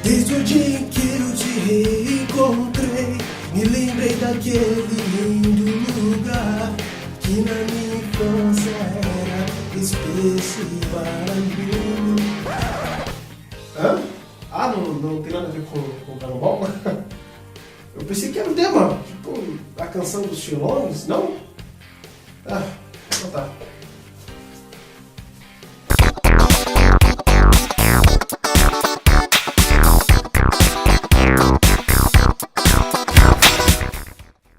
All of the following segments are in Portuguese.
Desde o dia em que eu te reencontrei, me lembrei daquele lindo lugar que na minha infância era especial para mim. Hã? Ah, não tem nada a ver com Dragon Ball? Eu pensei que era o tema, tipo a canção dos Shenlongs, não? Ah, então tá.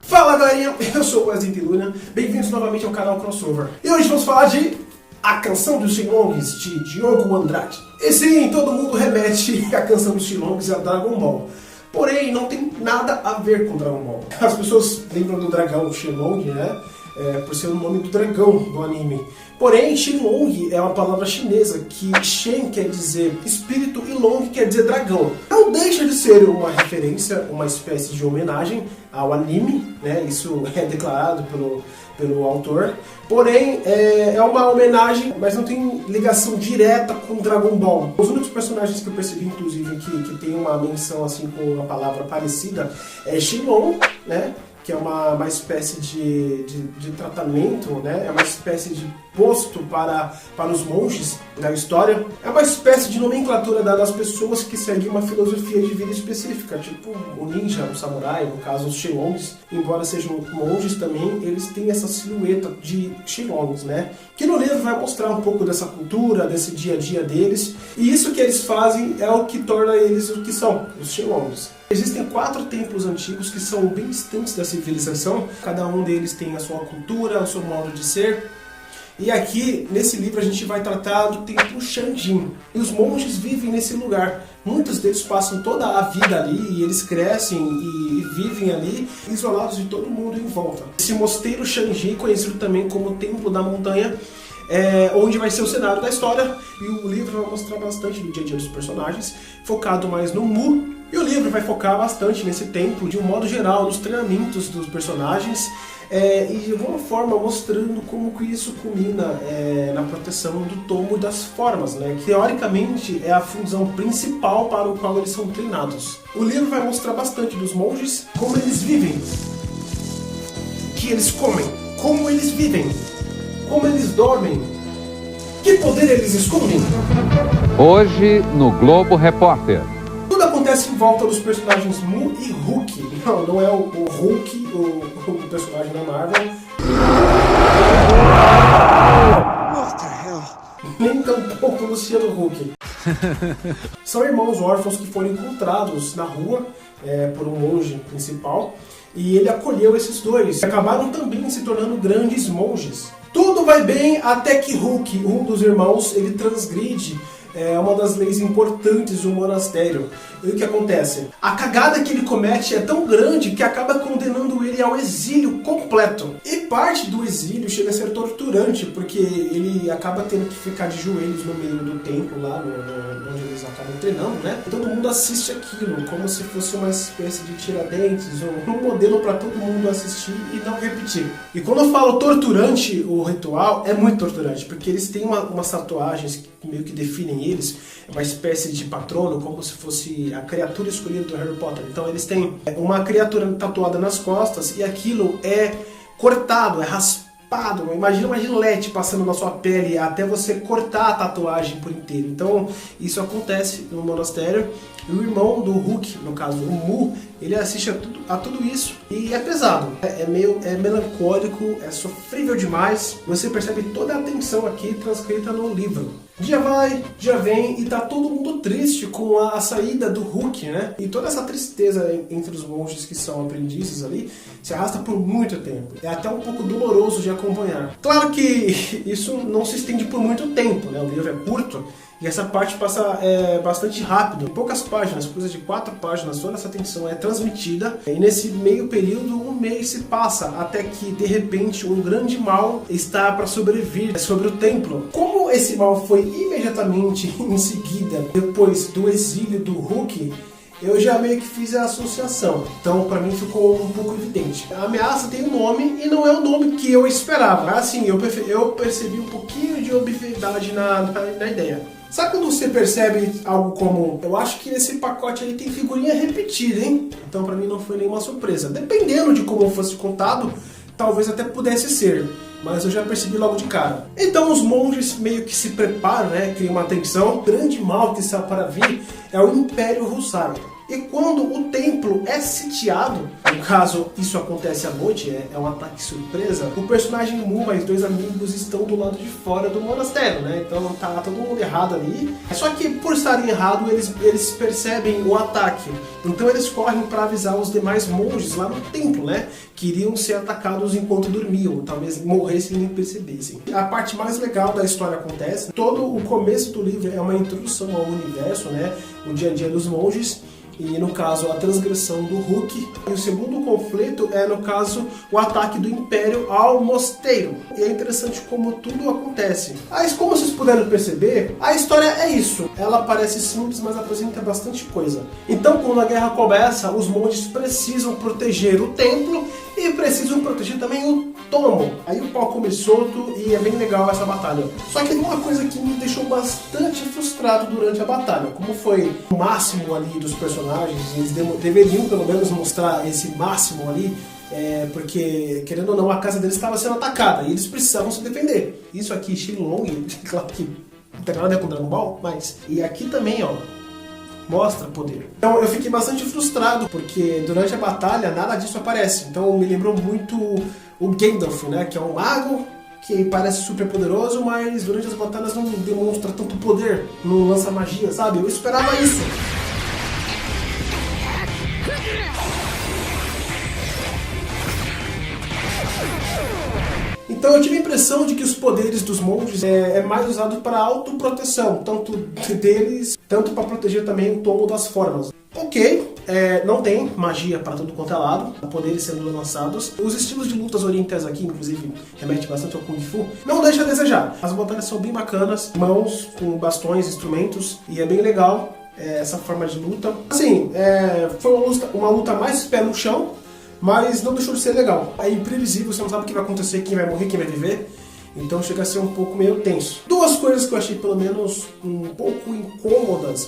Fala galerinha, eu sou o Wesley Luna, bem-vindos novamente ao canal Crossover. E hoje vamos falar de A Canção dos Shenlongs, de Diogo Andrade. E sim, todo mundo remete a Canção dos Shenlongs a Dragon Ball. Porém, não tem nada a ver com Dragon Ball. As pessoas lembram do dragão Shenlong, né? Por ser o nome do dragão do anime. Porém, Shenlong é uma palavra chinesa que Shen quer dizer espírito e Long quer dizer dragão. Não deixa de ser uma referência, uma espécie de homenagem ao anime, né? Isso é declarado pelo autor. Porém, é uma homenagem, mas não tem ligação direta com Dragon Ball. Os únicos personagens que eu percebi, inclusive, que tem uma menção assim com uma palavra parecida é Shenlong, né? Que é uma espécie de tratamento, né? É uma espécie de posto para os monges da história. É uma espécie de nomenclatura dada às pessoas que seguem uma filosofia de vida específica, tipo o ninja, o samurai, no caso os Shenlongs, embora sejam monges também, eles têm essa silhueta de Shenlongs, né? Que no livro vai mostrar um pouco dessa cultura, desse dia a dia deles, e isso que eles fazem é o que torna eles o que são, os Shenlongs. Existem 4 templos antigos que são bem distantes da civilização, cada um deles tem a sua cultura, o seu modo de ser. E aqui, nesse livro, a gente vai tratar do templo Shanjin. E os monges vivem nesse lugar. Muitos deles passam toda a vida ali, e eles crescem e vivem ali, isolados de todo mundo em volta. Esse mosteiro Shanjin, conhecido também como Templo da Montanha, onde vai ser o cenário da história. E o livro vai mostrar bastante do dia a dia dos personagens, focado mais no Mu. E o livro vai focar bastante nesse templo, de um modo geral, nos treinamentos dos personagens, e de alguma forma mostrando como que isso culmina na proteção do tomo e das formas, né? Que teoricamente é a função principal para o qual eles são treinados. O livro vai mostrar bastante dos monges, como eles vivem, o que eles comem, como eles vivem, como eles dormem, que poder eles escondem. Hoje no Globo Repórter. Tudo acontece em volta dos personagens Mu e Hulk. Não é o Hulk, o personagem da Marvel. What the hell? Nem tampouco o Luciano Huck. São irmãos órfãos que foram encontrados na rua por um monge principal. E ele acolheu esses dois. Acabaram também se tornando grandes monges. Tudo vai bem até que Hulk, um dos irmãos, ele transgride uma das leis importantes do monastério. E o que acontece? A cagada que ele comete é tão grande que acaba condenando ele ao exílio completo. E parte do exílio chega a ser torturante, porque ele acaba tendo que ficar de joelhos no meio do templo, lá onde eles acabam treinando, né? E todo mundo assiste aquilo, como se fosse uma espécie de Tiradentes, um modelo para todo mundo assistir e não repetir. E quando eu falo torturante, o ritual é muito torturante, porque eles têm umas tatuagens que meio que definem eles, uma espécie de patrono, como se fosse a criatura escolhida do Harry Potter. Então eles têm uma criatura tatuada nas costas e aquilo é cortado, é raspado. Imagina uma gilete passando na sua pele até você cortar a tatuagem por inteiro. Então isso acontece no monastério. E o irmão do Hulk, no caso o Mu, ele assiste a tudo isso e é pesado. É melancólico, é sofrível demais. Você percebe toda a tensão aqui transcrita no livro. Dia vai, dia vem e tá todo mundo triste com a saída do Hulk, né? E toda essa tristeza entre os monges que são aprendizes ali se arrasta por muito tempo. É até um pouco doloroso de acompanhar. Claro que isso não se estende por muito tempo, né? O livro é curto. E essa parte passa bastante rápido, em poucas páginas, coisa de 4 páginas, toda essa tensão é transmitida. E nesse meio período, um mês se passa, até que de repente um grande mal está para sobrevir sobre o templo. Como esse mal foi imediatamente em seguida, depois do exílio do Hulk, eu já meio que fiz a associação. Então, para mim, ficou um pouco evidente. A ameaça tem um nome e não é o nome que eu esperava. Assim, eu percebi um pouquinho de obviedade na ideia. Sabe quando você percebe algo como, eu acho que nesse pacote aí tem figurinha repetida, hein? Então pra mim não foi nenhuma surpresa. Dependendo de como fosse contado, talvez até pudesse ser, mas eu já percebi logo de cara. Então os monges meio que se preparam, né? Criam uma tensão. O grande mal que está para vir é o Império Hussain. E quando o templo é sitiado, no caso isso acontece à noite, é um ataque surpresa, o personagem Mu e os dois amigos estão do lado de fora do monastério, né? Então tá todo mundo errado ali. Só que por estarem errados, eles percebem o ataque. Então eles correm para avisar os demais monges lá no templo, né? Que iriam ser atacados enquanto dormiam, talvez morressem e nem percebessem. A parte mais legal da história acontece, todo o começo do livro é uma introdução ao universo, né? O dia a dia dos monges. E no caso a transgressão do Hulk. E o segundo conflito é no caso o ataque do Império ao mosteiro. E é interessante como tudo acontece. Mas como vocês puderam perceber, a história é isso. Ela parece simples, mas apresenta bastante coisa. Então quando a guerra começa, os monges precisam proteger o templo e precisam proteger também o tomo. Aí o pau come solto e é bem legal essa batalha. Só que uma coisa que me deixou bastante frustrado durante a batalha, como foi o máximo ali dos personagens, eles deveriam pelo menos mostrar esse máximo ali, porque querendo ou não a casa deles estava sendo atacada e eles precisavam se defender. Isso aqui, Shenlong, claro que não tem nada a ver com Dragon Ball, mas... E aqui também, ó, mostra poder. Então eu fiquei bastante frustrado, porque durante a batalha nada disso aparece. Então me lembrou muito o Gandalf, né, que é um mago que parece super poderoso, mas durante as batalhas não demonstra tanto poder, não lança magia, sabe? Eu esperava isso. Então eu tive a impressão de que os poderes dos monges é mais usado para autoproteção, tanto deles, tanto para proteger também o tomo das formas. Ok, não tem magia para tudo quanto é lado, poderes sendo lançados. Os estilos de lutas orientais aqui, inclusive, remete bastante ao Kung Fu, não deixa a desejar. As batalhas são bem bacanas, mãos com bastões, instrumentos, e é bem legal essa forma de luta. Assim, foi uma luta mais pé no chão, mas não deixou de ser legal. É imprevisível, você não sabe o que vai acontecer, quem vai morrer, quem vai viver. Então chega a ser um pouco meio tenso. Duas coisas que eu achei pelo menos um pouco incômodas,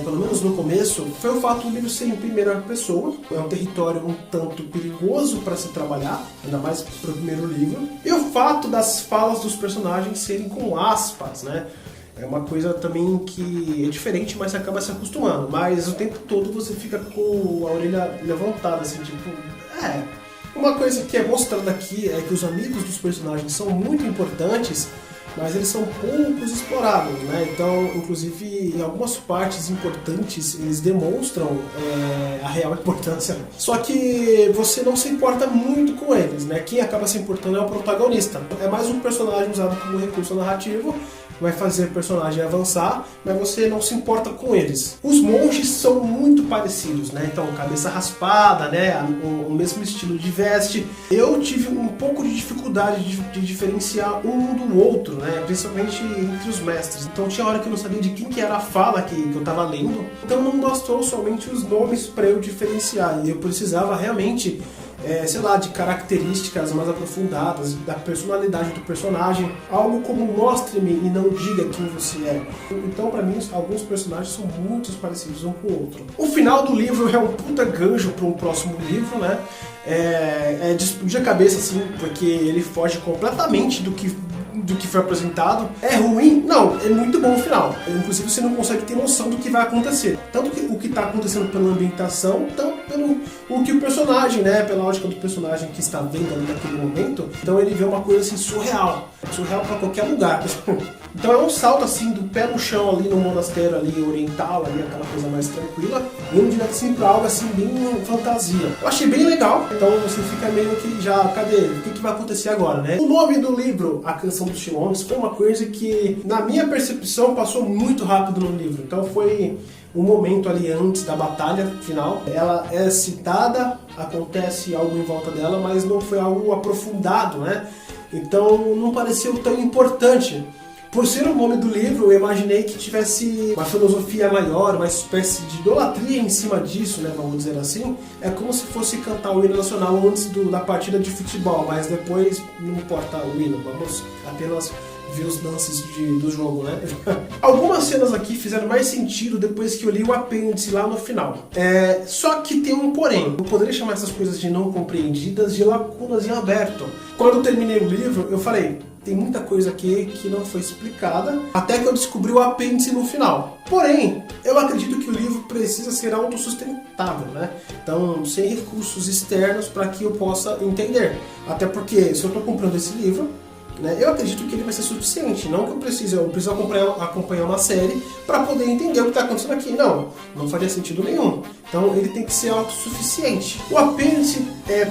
pelo menos no começo, foi o fato do livro ser em primeira pessoa. É um território um tanto perigoso para se trabalhar, ainda mais para o primeiro livro. E o fato das falas dos personagens serem com aspas, né? É uma coisa também que é diferente, mas você acaba se acostumando. Mas o tempo todo você fica com a orelha levantada, assim, tipo... Uma coisa que é mostrada aqui é que os amigos dos personagens são muito importantes, mas eles são poucos explorados, né? Então, inclusive, em algumas partes importantes, eles demonstram a real importância. Só que você não se importa muito com eles, né? Quem acaba se importando é o protagonista. É mais um personagem usado como recurso narrativo, vai fazer o personagem avançar, mas você não se importa com eles. Os monges são muito parecidos, né? Então, cabeça raspada, né? O mesmo estilo de veste. Eu tive um pouco de dificuldade de diferenciar um do outro, né? Principalmente entre os mestres. Então tinha hora que eu não sabia de quem que era a fala que eu estava lendo. Então não bastou somente os nomes para eu diferenciar. E eu precisava realmente... de características mais aprofundadas, da personalidade do personagem, algo como mostre-me e não diga quem você é. Então, pra mim, alguns personagens são muito parecidos um com o outro. O final do livro é um puta gancho para um próximo livro, né? De explodir a cabeça, assim, porque ele foge completamente do que foi apresentado. É ruim? Não, é muito bom o final. Inclusive você não consegue ter noção do que vai acontecer. Tanto o que está acontecendo pela ambientação, tanto pelo o que o personagem, né, pela ótica do personagem que está vendo ali naquele momento. Então ele vê uma coisa assim surreal. Surreal para qualquer lugar. Então é um salto assim do pé no chão ali no monastério ali oriental, ali aquela coisa mais tranquila, indo direto assim para algo assim bem fantasia. Eu achei bem legal. Então você fica meio que já, cadê? O que vai acontecer agora, né? O nome do livro, A Canção dos Shenlongs, foi uma coisa que na minha percepção passou muito rápido no livro. Então foi um momento ali antes da batalha final. Ela é citada, acontece algo em volta dela, mas não foi algo aprofundado, né? Então não pareceu tão importante. Por ser o nome do livro, eu imaginei que tivesse uma filosofia maior, uma espécie de idolatria em cima disso, né, vamos dizer assim. É como se fosse cantar o hino nacional antes da partida de futebol, mas depois não importa o hino, vamos apenas ver os lances do jogo, né? Algumas cenas aqui fizeram mais sentido depois que eu li o apêndice lá no final. Só que tem um porém. Eu poderia chamar essas coisas de não compreendidas de lacunas em aberto. Quando eu terminei o livro, eu falei, tem muita coisa aqui que não foi explicada, até que eu descobri o apêndice no final. Porém, eu acredito que o livro precisa ser autossustentável, né? Então, sem recursos externos para que eu possa entender. Até porque, se eu estou comprando esse livro, né, eu acredito que ele vai ser suficiente. Não que eu preciso acompanhar uma série para poder entender o que está acontecendo aqui. Não faria sentido nenhum. Então, ele tem que ser autossuficiente. O apêndice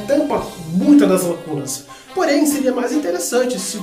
tampa muitas das lacunas. Porém, seria mais interessante se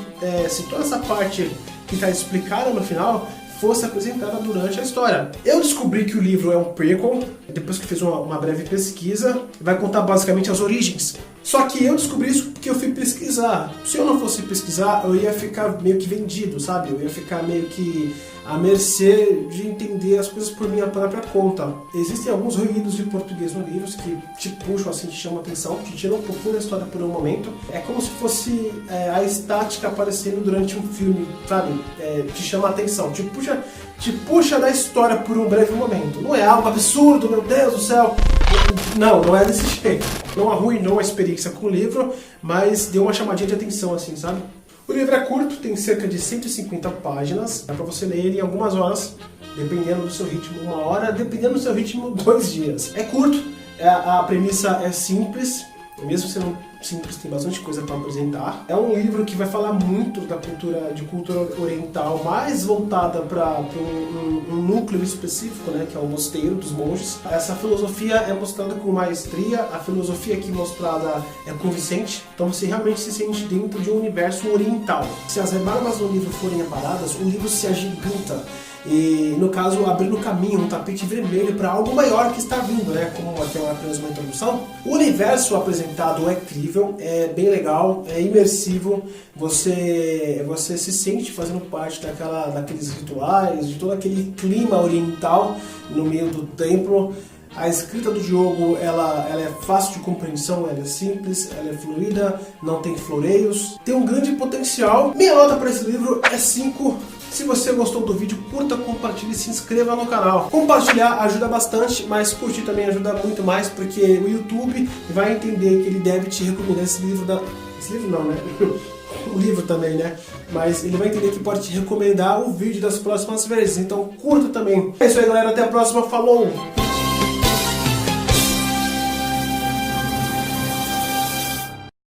toda essa parte que está explicada no final fosse apresentada durante a história. Eu descobri que o livro é um prequel, depois que fiz uma breve pesquisa, vai contar basicamente as origens. Só que eu descobri isso porque eu fui pesquisar. Se eu não fosse pesquisar, eu ia ficar meio que vendido, sabe? Eu ia ficar meio que à mercê de entender as coisas por minha própria conta. Existem alguns ruídos de português no livro que te puxam, assim, te chamam a atenção, te tiram um pouquinho da história por um momento. É como se fosse a estática aparecendo durante um filme, sabe? Te chama a atenção, te puxa da história por um breve momento. Não é algo absurdo, meu Deus do céu. Não é desse jeito. Não arruinou a experiência com o livro, mas deu uma chamadinha de atenção, assim, sabe? O livro é curto, tem cerca de 150 páginas, dá pra você ler ele em algumas horas, dependendo do seu ritmo, 1 hora, dependendo do seu ritmo, 2 dias. É curto, a premissa é simples, mesmo sendo simples, tem bastante coisa para apresentar. É um livro que vai falar muito da cultura oriental, mais voltada para um núcleo específico, né, que é o mosteiro dos monges. Essa filosofia é mostrada com maestria, a filosofia aqui mostrada é convincente, então você realmente se sente dentro de um universo oriental. Se as rebarbas do livro forem aparadas, o livro se agiganta. E, no caso, abrindo caminho, um tapete vermelho para algo maior que está vindo, né? Como aqui é apenas uma introdução. O universo apresentado é incrível, é bem legal, é imersivo. Você se sente fazendo parte daqueles rituais, de todo aquele clima oriental no meio do templo. A escrita do jogo ela é fácil de compreensão, ela é simples, ela é fluida, não tem floreios, tem um grande potencial. Minha nota para esse livro é 5. Se você gostou do vídeo, curta, compartilhe e se inscreva no canal. Compartilhar ajuda bastante, mas curtir também ajuda muito mais, porque o YouTube vai entender que ele deve te recomendar esse livro. Esse livro não, né? O livro também, né? Mas ele vai entender que pode te recomendar o vídeo das próximas vezes. Então curta também. É isso aí, galera. Até a próxima. Falou!